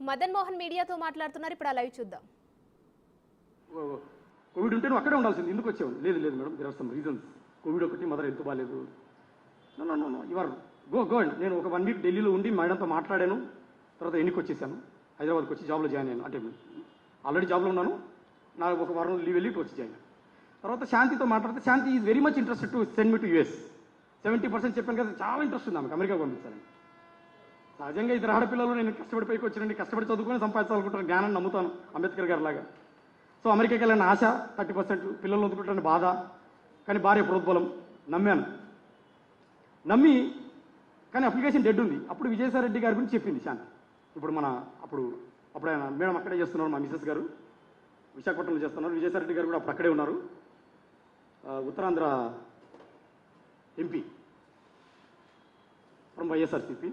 మదన్ మోహన్ మీడియాతో మాట్లాడుతున్నారు. ఇప్పుడు ఆ లైవ్ చూద్దాం. కోవిడ్ ఉంటే నువ్వు అక్కడే ఉండాల్సింది, ఎందుకు వచ్చావు? లేదు లేదు madam, there are some reasons. COVID ఒకటి, మదర్ హెల్త్ బాగాలేదు. నో యువర్ గో అండ్ నేను ఒక 1 వీక్ ఢిల్లీలో ఉండి మేడంతో మాట్లాడాను. తర్వాత ఎన్నికి వచ్చేసాను, హైదరాబాద్కి వచ్చి జాబ్లో జాయిన్ అయ్యాను. అంటే ఆల్రెడీ జాబ్లో ఉన్నాను, నాకు ఒక వారం లీవ్ వెళ్ళి వచ్చి జాయిన్. తర్వాత శాంతితో మాట్లాడితే Shanti is very much interested to send me to US. 70% చెప్పాను కదా, చాలా ఇంట్రెస్ట్ ఉంది ఆమెకు అమెరికా పంపించాలని. సహజంగా ఇద్దరు ఆడపిల్లలు, నేను కష్టపడి పైకి వచ్చినండి, కష్టపడి చదువుకొని సంపాదించాలనుకుంటాను, జ్ఞానాన్ని నమ్ముతాను అంబేద్కర్ గారి లాగా. సో అమెరికాకి వెళ్ళిన ఆశ 30%, పిల్లలు వదుకుంటాను బాధ, కానీ భార్య ప్రోద్బలం. నమ్మి కానీ అప్లికేషన్ డెడ్ ఉంది. అప్పుడు విజయసాయిరెడ్డి గారి గురించి చెప్పింది శాంతి. ఇప్పుడు అప్పుడు ఆయన మేడం అక్కడే చేస్తున్నారు, మా మిసెస్ గారు విశాఖపట్నంలో చేస్తున్నారు. విజయసాయిరెడ్డి గారు కూడా అప్పుడు అక్కడే ఉన్నారు, Uttarandhra MP from YSRCP.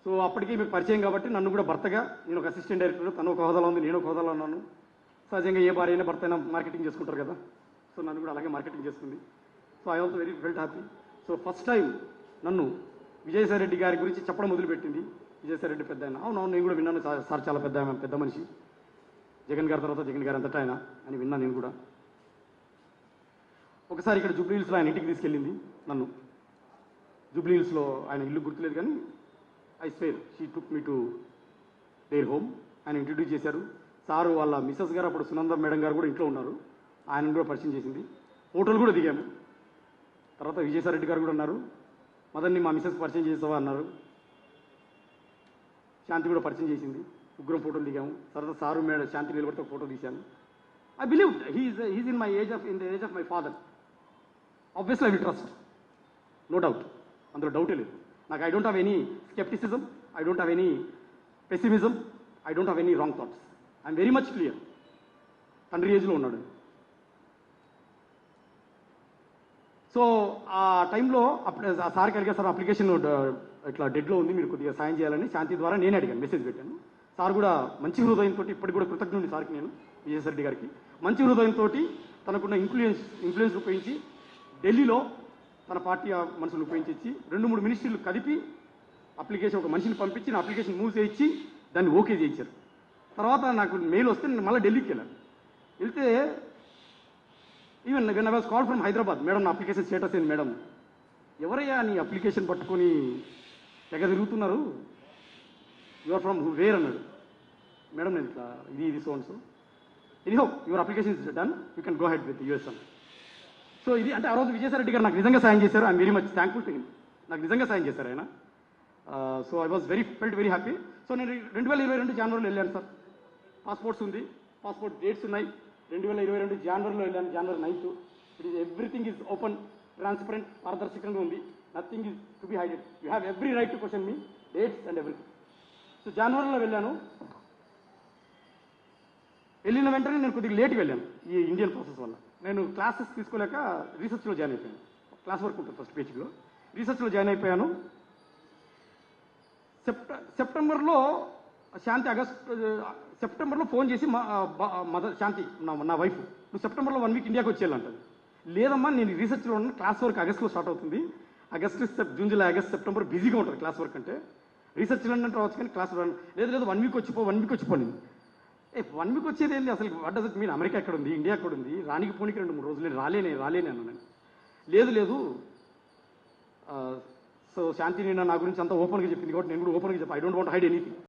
So అప్పటికి మీకు పరిచయం కాబట్టి నన్ను కూడా భర్తగా, నేను ఒక అసిస్టెంట్ డైరెక్టర్, తను ఒక హోదాలో ఉంది, నేను ఒక హోదాలో ఉన్నాను. సహజంగా ఏ భార్య అయినా భర్త అయినా మార్కెటింగ్ చేసుకుంటారు కదా, సో నన్ను కూడా అలాగే మార్కెటింగ్ చేసుకుంది. So I also felt happy. So first time నన్ను విజయసాయిరెడ్డి గారి గురించి చెప్పడం మొదలుపెట్టింది. విజయసాయిరెడ్డి పెద్ద ఆయన, అవును నేను కూడా విన్నాను సార్, చాలా పెద్ద మనిషి, జగన్ గారి తర్వాత జగన్ గారు అంతటా ఆయన అని విన్నాను నేను కూడా. ఒకసారి ఇక్కడ జూబ్లీ హిల్స్లో ఆయన ఇంటికి తీసుకెళ్ళింది నన్ను. జూబ్లీ హిల్స్లో ఆయన ఇల్లు గుర్తులేదు కానీ I swear she took me to their home. ఆయన ఇంట్రడ్యూస్ చేశారు. సారు వాళ్ళ మిసెస్ గారు, అప్పుడు సునంద మేడం గారు కూడా ఇంట్లో ఉన్నారు, ఆయనను కూడా పరిచయం చేసింది. ఫోటోలు కూడా దిగాము. తర్వాత విజయసాయిరెడ్డి గారు కూడా ఉన్నారు. మదన్ని మా మిసెస్ పరిచయం చేసావా అన్నారు. శాంతి కూడా పరిచయం చేసింది. ముగ్గురం ఫోటోలు దిగాము. తర్వాత సారు మేడం శాంతి నిలబడితే ఒక ఫోటో తీశాను. I believe he's in the age of my father. Obviously I will trust, no doubt, అందులో డౌటే లేదు నాకు. I don't have any scepticism, I don't have any pessimism, I don't have any wrong thoughts. I'm very much clear. తండ్రి ఏజ్లో ఉన్నాడు. So ఆ టైంలో అప్పుడు ఆ సార్కి అడిగారు, సార్ అప్లికేషన్ ఇట్లా డెడ్లో ఉంది, మీరు కొద్దిగా సాయం చేయాలని శాంతి ద్వారా నేను అడిగాను, మెసేజ్ పెట్టాను. సార్ కూడా మంచి హృదయంతో, ఇప్పటికి కూడా కృతజ్ఞుడి సార్కి నేను, విజయసాయిరెడ్డి గారికి, మంచి హృదయంతో తనకున్న ఇన్ఫ్లుయెన్స్ ఉపయోగించి ఢిల్లీలో తన పార్టీ మనుషులు ఉపయోగించి 2-3 మినిస్ట్రీలు కదిపి అప్లికేషన్, ఒక మనిషిని పంపించి నా అప్లికేషన్ మూవ్ చేయించి దాన్ని ఓకే చేయించారు. తర్వాత నాకు మెయిల్ వస్తే నేను మళ్ళీ ఢిల్లీకి వెళ్తే even when I was called from Hyderabad, madam నా అప్లికేషన్ స్టేటస్ ఏంది మేడం, ఎవరయ్యా నీ అప్లికేషన్ పట్టుకొని తెగ తిరుగుతున్నారు, యువర్ ఫ్రమ్ వేర్ అన్నాడు. మేడం నేను ఇట్లా ఇది so and so, anyhow your application is done, you can go head with US అన్న. సో ఇది అంటే ఆ రోజు విజయసాయిరెడ్డి గారు నాకు నిజంగా సాయం చేశారు. I'm very much thankful to him. నాకు నిజంగా సాయం చేశారు ఆయన. So I was felt very happy. So నేను 2022 జనవరిలో వెళ్ళాను సార్. పాస్పోర్ట్స్ ఉంది, పాస్పోర్ట్ డేట్స్ ఉన్నాయి. 2022 జనవరిలో వెళ్ళాను, జనవరి 9th. It is everything is open, transparent, పారదర్శకంగా ఉంది. Nothing is to be హైడెడ్. You have every right to question me, dates and everything. So జనవరిలో వెళ్ళాను. వెళ్ళిన వెంటనే నేను కొద్దిగా లేట్గా వెళ్ళాను ఈ ఇండియన్ ప్రాసెస్ వల్ల. నేను క్లాసెస్ తీసుకోలేక రీసెర్చ్లో జాయిన్ అయిపోయాను. క్లాస్ వర్క్ ఉంటుంది ఫస్ట్ పేజ్లో, రీసెర్చ్లో జాయిన్ అయిపోయాను. సెప్టెంబర్లో శాంతి, సెప్టెంబర్లో ఫోన్ చేసి శాంతి నా వైఫ్, నువ్వు సెప్టెంబర్లో 1 వీక్ ఇండియాకి వచ్చేయాలంటది. లేదమ్మా నేను రీసెర్చ్లో ఉన్న, క్లాస్ వర్క్ ఆగస్ట్లో స్టార్ట్ అవుతుంది, జూన్ జూలై ఆగస్ట్ సెప్టెంబర్ బిజీగా ఉంటుంది క్లాస్ వర్క్ అంటే, రీసెర్చ్లో అంటే రావచ్చు కానీ క్లాస్ లేదు 1 వీక్ వచ్చిపో నేను. 1 వీక్ వచ్చేది ఏంటి అసలు, what does it mean, America ఎక్కడ ఉంది, ఇండియా ఎక్కడ ఉంది, రానికి పోనీకి 2-3 రోజులు నేను రాలేనే అన్నాను. లేదు సో శాంతి నేను నా గురించి అంతా ఓపెన్గా చెప్పింది కాబట్టి నేను కూడా ఓపెన్గా చెప్పాను. I don't want hide anything.